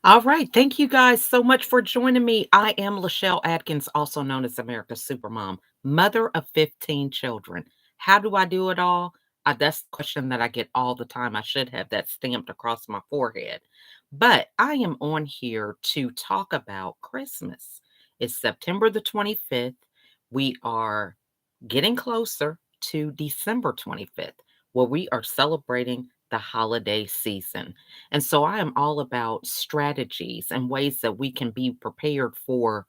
All right. Thank you guys so much for joining me. I am Lachelle Atkins, also known as America's Supermom, mother of 15 children. How do I do it all? That's the question that I get all the time. I should have that stamped across my forehead. But I am on here to talk about Christmas. It's September the 25th. We are getting closer to December 25th, where we are celebrating the holiday season. And so I am all about strategies and ways that we can be prepared for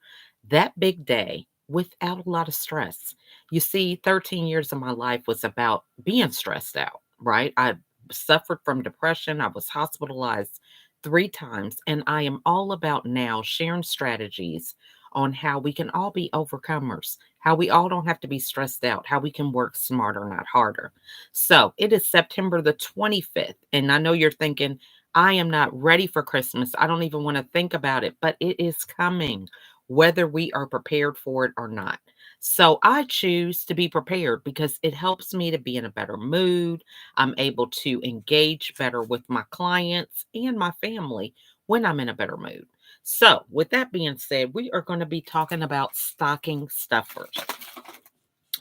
that big day without a lot of stress. You see, 13 years of my life was about being stressed out, right? I suffered from depression. I was hospitalized 3 times. And I am all about now sharing strategies on how we can all be overcomers, how we all don't have to be stressed out, how we can work smarter, not harder. So it is September the 25th. And I know you're thinking, I am not ready for Christmas. I don't even want to think about it, but it is coming, whether we are prepared for it or not. So I choose to be prepared because it helps me to be in a better mood. I'm able to engage better with my clients and my family when I'm in a better mood. So, with that being said, we are going to be talking about stocking stuffers.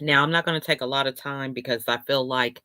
Now, I'm not going to take a lot of time because I feel like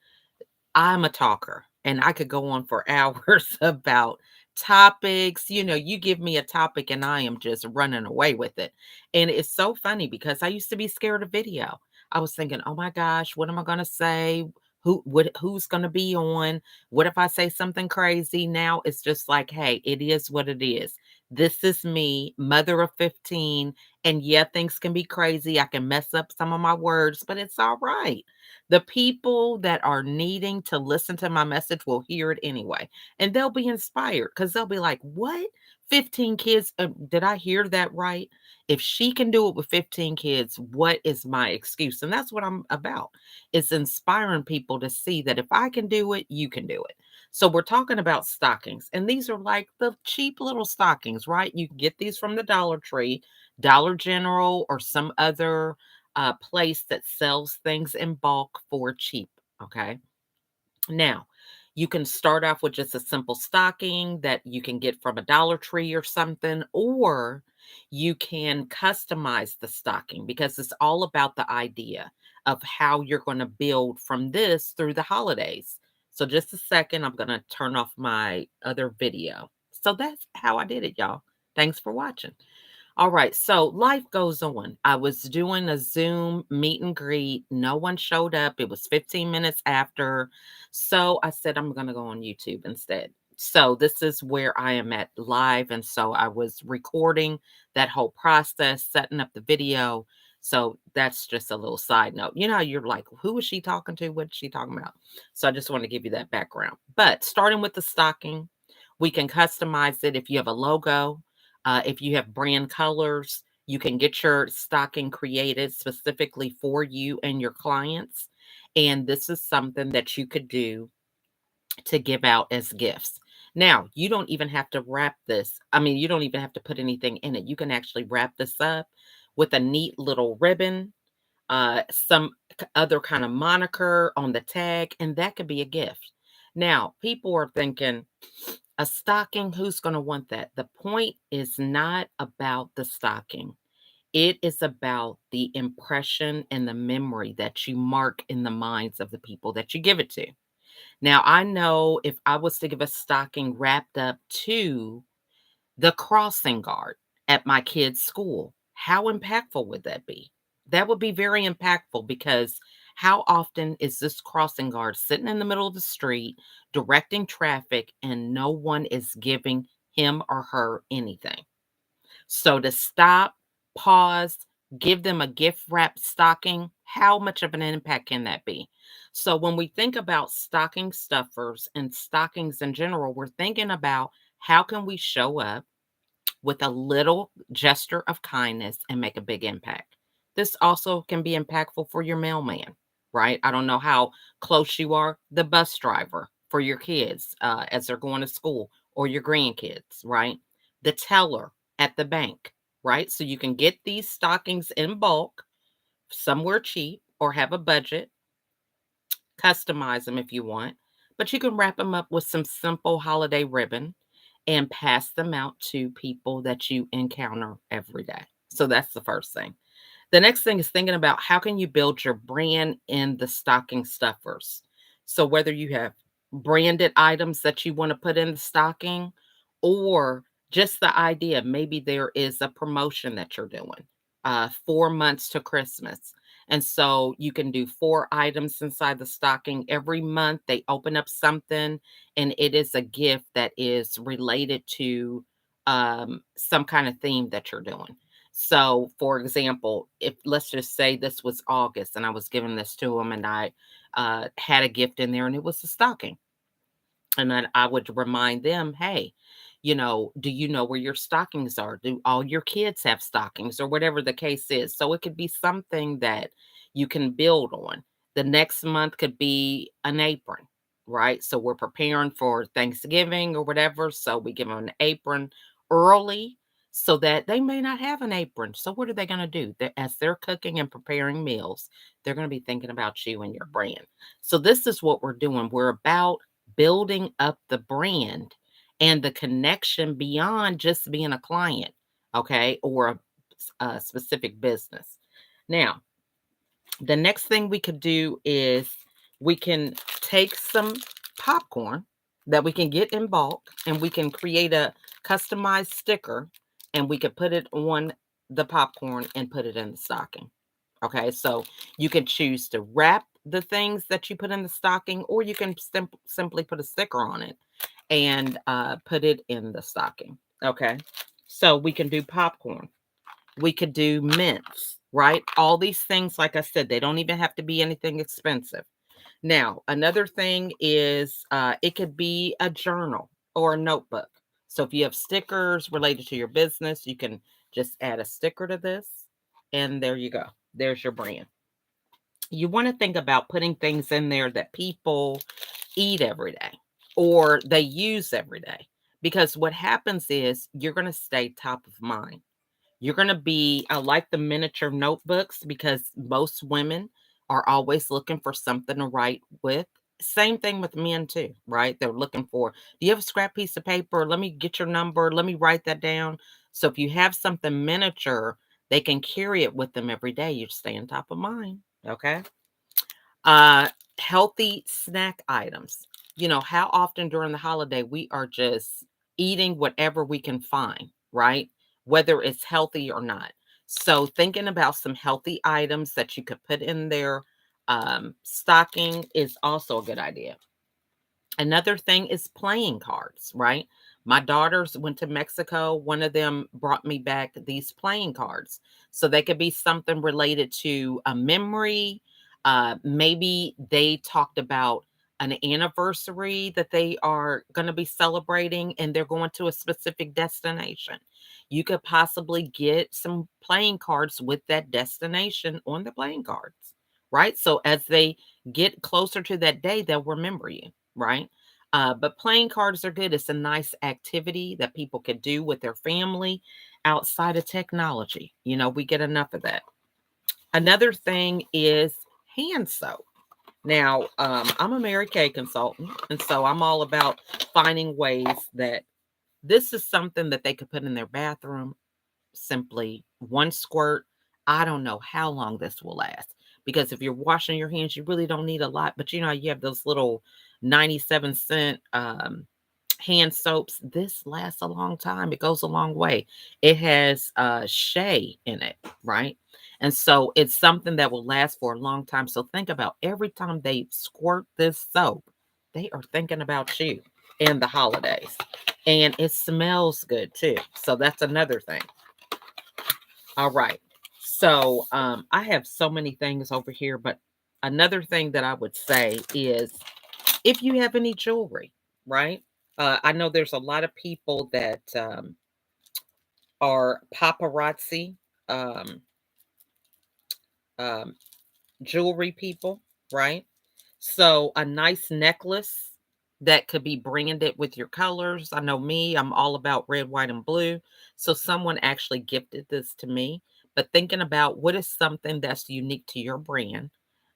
I'm a talker and I could go on for hours about topics. You give me a topic and I am just running away with it. And it's so funny because I used to be scared of video. I was thinking, "Oh my gosh, what am I going to say? Who's going to be on? What if I say something crazy?" Now it's just like, "Hey, it is what it is. This is me, mother of 15, and yeah, things can be crazy. I can mess up some of my words, but it's all right. The people that are needing to listen to my message will hear it anyway, and they'll be inspired because they'll be like, "What? 15 kids? Did I hear that right? If she can do it with 15 kids, what is my excuse?" And that's what I'm about. It's inspiring people to see that if I can do it, you can do it. So we're talking about stockings, and these are like the cheap little stockings, right? You can get these from the Dollar Tree, Dollar General, or some other place that sells things in bulk for cheap. Okay. Now, you can start off with just a simple stocking that you can get from a Dollar Tree or something, or you can customize the stocking because it's all about the idea of how you're going to build from this through the holidays. So, just a second, I'm going to turn off my other video. So, that's how I did it, y'all. Thanks for watching. All right, so life goes on. I was doing a Zoom meet and greet. No one showed up. It was 15 minutes after. So I said, I'm going to go on YouTube instead. So this is where I am at live. And so I was recording that whole process, setting up the video. So that's just a little side note. You know, how you're like, who is she talking to? What is she talking about? So I just want to give you that background. But starting with the stocking, we can customize it if you have a logo, if you have brand colors, you can get your stocking created specifically for you and your clients. And this is something that you could do to give out as gifts. Now, you don't even have to wrap this. I mean, you don't even have to put anything in it. You can actually wrap this up with a neat little ribbon, some other kind of moniker on the tag, and that could be a gift. Now, people are thinking, a stocking, who's going to want that? The point is not about the stocking. It is about the impression and the memory that you mark in the minds of the people that you give it to. Now, I know if I was to give a stocking wrapped up to the crossing guard at my kid's school, how impactful would that be? That would be very impactful because how often is this crossing guard sitting in the middle of the street directing traffic and no one is giving him or her anything? So to stop, pause, give them a gift wrap stocking, how much of an impact can that be? So when we think about stocking stuffers and stockings in general, we're thinking about how can we show up with a little gesture of kindness and make a big impact. This also can be impactful for your mailman, right? I don't know how close you are, the bus driver for your kids as they're going to school or your grandkids, right? The teller at the bank, right? So you can get these stockings in bulk, somewhere cheap, or have a budget, customize them if you want, but you can wrap them up with some simple holiday ribbon and pass them out to people that you encounter every day. So that's the first thing. The next thing is thinking about how can you build your brand in the stocking stuffers. So whether you have branded items that you want to put in the stocking or just the idea, maybe there is a promotion that you're doing, 4 months to Christmas. And so you can do 4 items inside the stocking every month. They open up something and it is a gift that is related to some kind of theme that you're doing. So, for example, if let's just say this was August and I was giving this to him and I had a gift in there and it was a stocking. And then I would remind them, hey, do you know where your stockings are? Do all your kids have stockings or whatever the case is? So it could be something that you can build on. The next month could be an apron, right? So we're preparing for Thanksgiving or whatever. So we give them an apron early so that they may not have an apron. So what are they going to do? As they're cooking and preparing meals, they're going to be thinking about you and your brand. So this is what we're doing. We're about building up the brand and the connection beyond just being a client, okay, or a specific business. Now, the next thing we could do is we can take some popcorn that we can get in bulk and we can create a customized sticker and we could put it on the popcorn and put it in the stocking. Okay, so you can choose to wrap the things that you put in the stocking, or you can simply put a sticker on it and put it in the stocking. Okay, so we can do popcorn. We could do mints, right? All these things, like I said, they don't even have to be anything expensive. Now, another thing is it could be a journal or a notebook. So if you have stickers related to your business, you can just add a sticker to this, and there you go. There's your brand. You want to think about putting things in there that people eat every day or they use every day. Because what happens is you're going to stay top of mind. You're going to be, I like the miniature notebooks because most women are always looking for something to write with. Same thing with men too, right? They're looking for, do you have a scrap piece of paper? Let me get your number. Let me write that down. So if you have something miniature, they can carry it with them every day. You're staying top of mind. Okay. Uh, Healthy snack items. How often during the holiday we are just eating whatever we can find, right? Whether it's healthy or not. So thinking about some healthy items that you could put in their stocking is also a good idea. Another thing is playing cards, right? My daughters went to Mexico. One of them brought me back these playing cards. So they could be something related to a memory. Maybe they talked about an anniversary that they are going to be celebrating and they're going to a specific destination. You could possibly get some playing cards with that destination on the playing cards, right? So as they get closer to that day, they'll remember you, right? But playing cards are good. It's a nice activity that people can do with their family outside of technology. We get enough of that. Another thing is hand soap. Now, I'm a Mary Kay consultant, and so I'm all about finding ways that this is something that they could put in their bathroom. Simply one squirt. I don't know how long this will last because if you're washing your hands, you really don't need a lot. But you have those little 97 cent hand soaps. This lasts a long time. It goes a long way. It has shea in it, right? And so it's something that will last for a long time. So think about every time they squirt this soap, they are thinking about you and the holidays. And it smells good too. So that's another thing. All right. So I have so many things over here, but another thing that I would say is if you have any jewelry, right? I know there's a lot of people that are paparazzi um, um, jewelry people, right? So a nice necklace that could be branded with your colors. I know me, I'm all about red, white, and blue. So someone actually gifted this to me. But thinking about what is something that's unique to your brand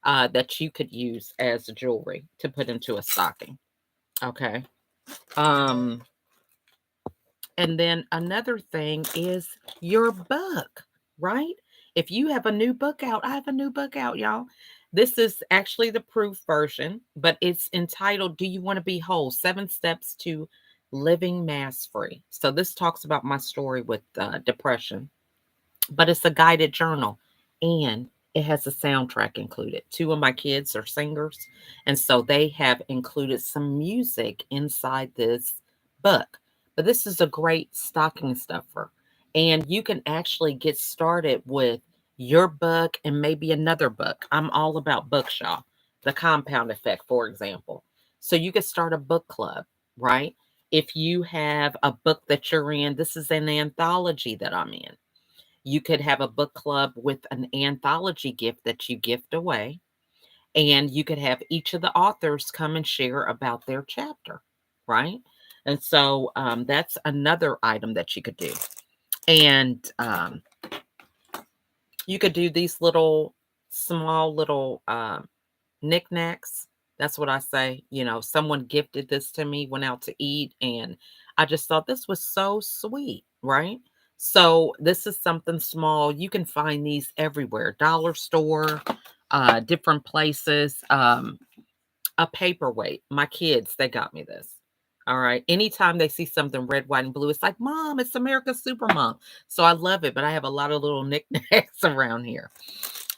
that you could use as jewelry to put into a stocking. Okay. Um, And then another thing is your book, right? If you have a new book out, I have a new book out, y'all. This is actually the proof version, but it's entitled Do You Want to Be Whole? 7 Steps to Living Mass Free. So this talks about my story with depression, but it's a guided journal and it has a soundtrack included. Two of my kids are singers, and so they have included some music inside this book. But this is a great stocking stuffer, and you can actually get started with your book and maybe another book. I'm all about bookshelf, the compound effect, for example. So you could start a book club, right? If you have a book that you're in, this is an anthology that I'm in, you could have a book club with an anthology gift that you gift away, and you could have each of the authors come and share about their chapter, right? And so that's another item that you could do. And you could do these little, small little knickknacks. That's what I say. Someone gifted this to me, went out to eat, and I just thought this was so sweet, right? So this is something small. You can find these everywhere, dollar store, different places. A paperweight. My kids, they got me this. All right. Anytime they see something red, white, and blue, it's like, Mom, it's America's Supermom. So I love it, but I have a lot of little knickknacks around here.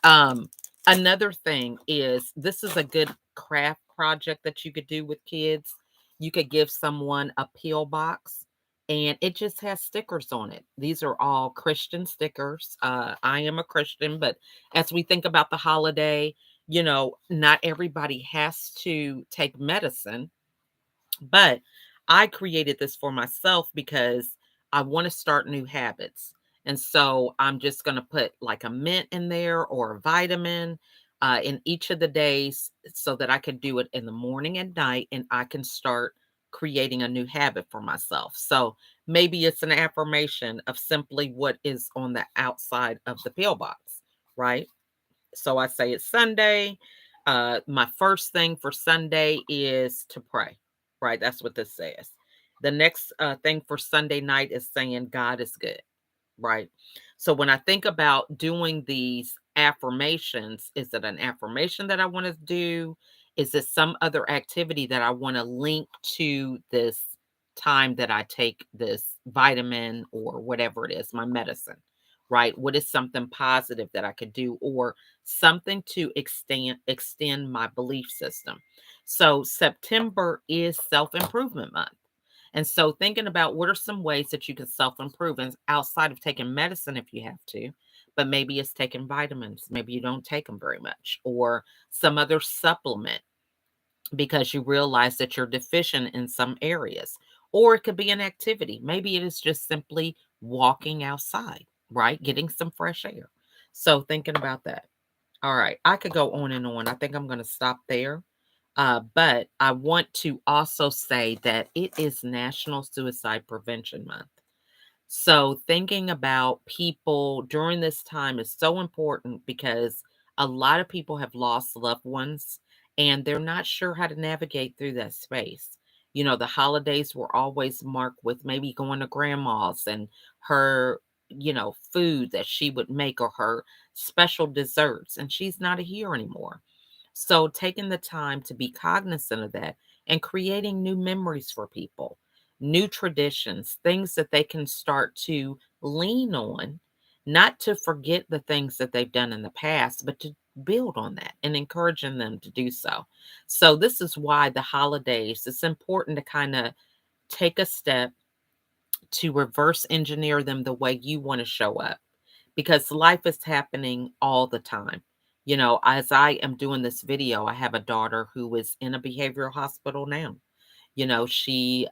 Um, Another thing is this is a good craft project that you could do with kids. You could give someone a peel box and it just has stickers on it. These are all Christian stickers. I am a Christian, but as we think about the holiday, not everybody has to take medicine, but I created this for myself because I want to start new habits. And so I'm just going to put like a mint in there or a vitamin in each of the days so that I can do it in the morning and night and I can start creating a new habit for myself. So maybe it's an affirmation of simply what is on the outside of the pill box, right? So I say it's Sunday. My first thing for Sunday is to pray, right? That's what this says. The next thing for Sunday night is saying God is good, right? So when I think about doing these affirmations, is it an affirmation that I want to do? Is it some other activity that I want to link to this time that I take this vitamin or whatever it is, my medicine, right? What is something positive that I could do or something to extend my belief system? So September is self-improvement month. And so thinking about what are some ways that you can self-improve and outside of taking medicine if you have to, but maybe it's taking vitamins, maybe you don't take them very much, or some other supplement because you realize that you're deficient in some areas. Or it could be an activity. Maybe it is just simply walking outside, right? Getting some fresh air. So thinking about that. All right. I could go on and on. I think I'm going to stop there. But I want to also say that it is National Suicide Prevention Month. So thinking about people during this time is so important because a lot of people have lost loved ones and they're not sure how to navigate through that space. The holidays were always marked with maybe going to grandma's and her, food that she would make or her special desserts, and she's not here anymore. So taking the time to be cognizant of that and creating new memories for people, new traditions, things that they can start to lean on, not to forget the things that they've done in the past, but to build on that and encouraging them to do so. So this is why the holidays, it's important to kind of take a step to reverse engineer them the way you want to show up because life is happening all the time. As I am doing this video, I have a daughter who is in a behavioral hospital now. She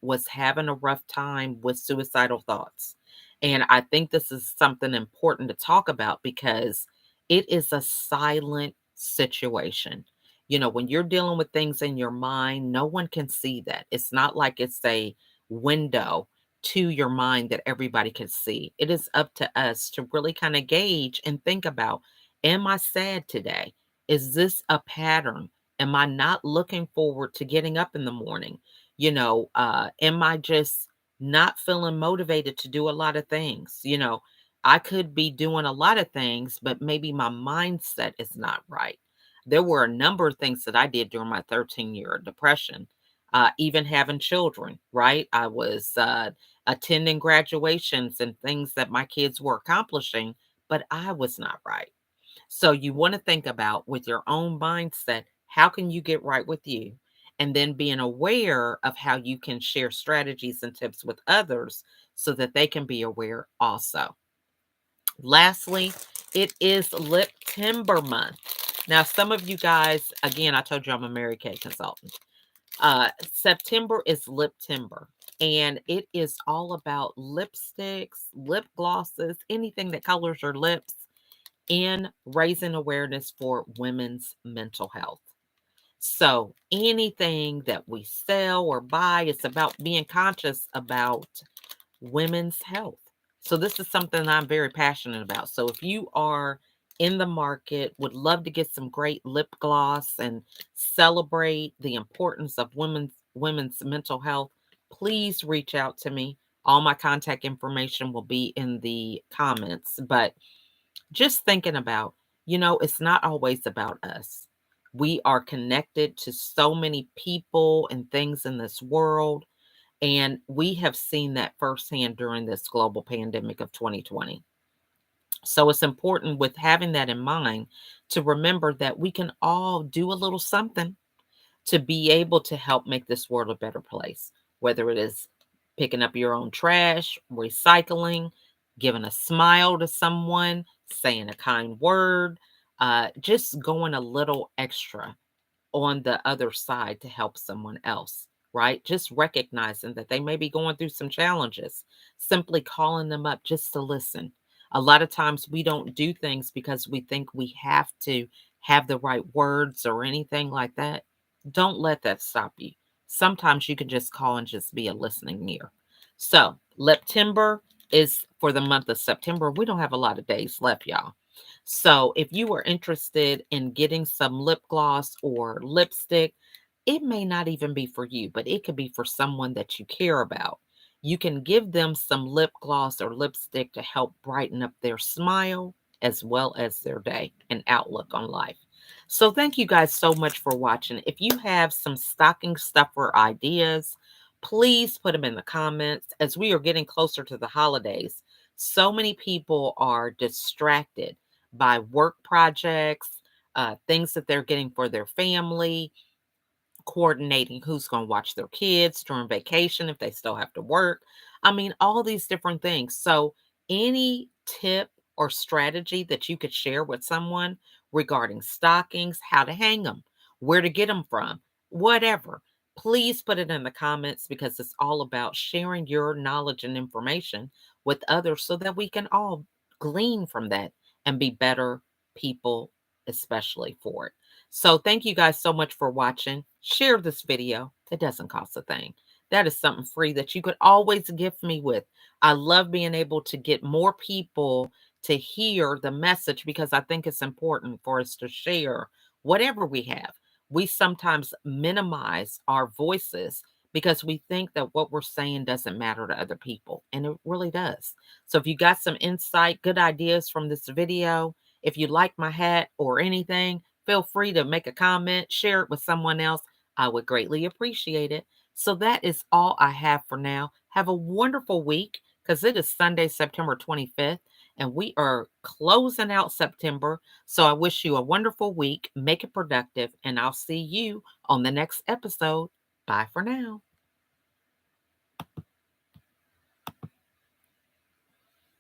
was having a rough time with suicidal thoughts. And I think this is something important to talk about because it is a silent situation. When you're dealing with things in your mind, no one can see that. It's not like it's a window to your mind that everybody can see. It is up to us to really kind of gauge and think about, am I sad today? Is this a pattern? Am I not looking forward to getting up in the morning? Am I just not feeling motivated to do a lot of things. I could be doing a lot of things, but maybe my mindset is not right. There were a number of things that I did during my 13-year depression, even having children, right? I was attending graduations and things that my kids were accomplishing, but I was not right. So you want to think about with your own mindset, how can you get right with you? And then being aware of how you can share strategies and tips with others so that they can be aware also. Lastly, it is Lip Timber Month. Now, some of you guys, again, I told you I'm a Mary Kay consultant. September is Lip Timber, and it is all about lipsticks, lip glosses, anything that colors your lips in raising awareness for women's mental health. So, anything that we sell or buy, it's about being conscious about women's health. So, this is something I'm very passionate about. So, if you are in the market, would love to get some great lip gloss and celebrate the importance of women's mental health, please reach out to me. All my contact information will be in the comments, but just thinking about, it's not always about us. We are connected to so many people and things in this world. And we have seen that firsthand during this global pandemic of 2020. So it's important with having that in mind to remember that we can all do a little something to be able to help make this world a better place, whether it is picking up your own trash, recycling, giving a smile to someone, saying a kind word, just going a little extra on the other side to help someone else, right? Just recognizing that they may be going through some challenges, simply calling them up just to listen. A lot of times we don't do things because we think we have to have the right words or anything like that. Don't let that stop you. Sometimes you can just call and just be a listening ear. So, September is for the month of September. We don't have a lot of days left, y'all. So, if you are interested in getting some lip gloss or lipstick, it may not even be for you, but it could be for someone that you care about. You can give them some lip gloss or lipstick to help brighten up their smile as well as their day and outlook on life. So, thank you guys so much for watching. If you have some stocking stuffer ideas, please put them in the comments as we are getting closer to the holidays. So many people are distracted by work projects, things that they're getting for their family, coordinating who's going to watch their kids during vacation if they still have to work. I mean, all these different things. So, any tip or strategy that you could share with someone regarding stockings, how to hang them, where to get them from, whatever, please put it in the comments because it's all about sharing your knowledge and information with others so that we can all glean from that and be better people, especially for it. So thank you guys so much for watching. Share this video. It doesn't cost a thing. That is something free that you could always gift me with. I love being able to get more people to hear the message because I think it's important for us to share whatever we have. We sometimes minimize our voices because we think that what we're saying doesn't matter to other people, and it really does. So if you got some insight, good ideas from this video, if you like my hat or anything, feel free to make a comment, share it with someone else. I would greatly appreciate it. So that is all I have for now. Have a wonderful week because it is Sunday, September 25th, and we are closing out September. So I wish you a wonderful week. Make it productive, and I'll see you on the next episode. Bye for now.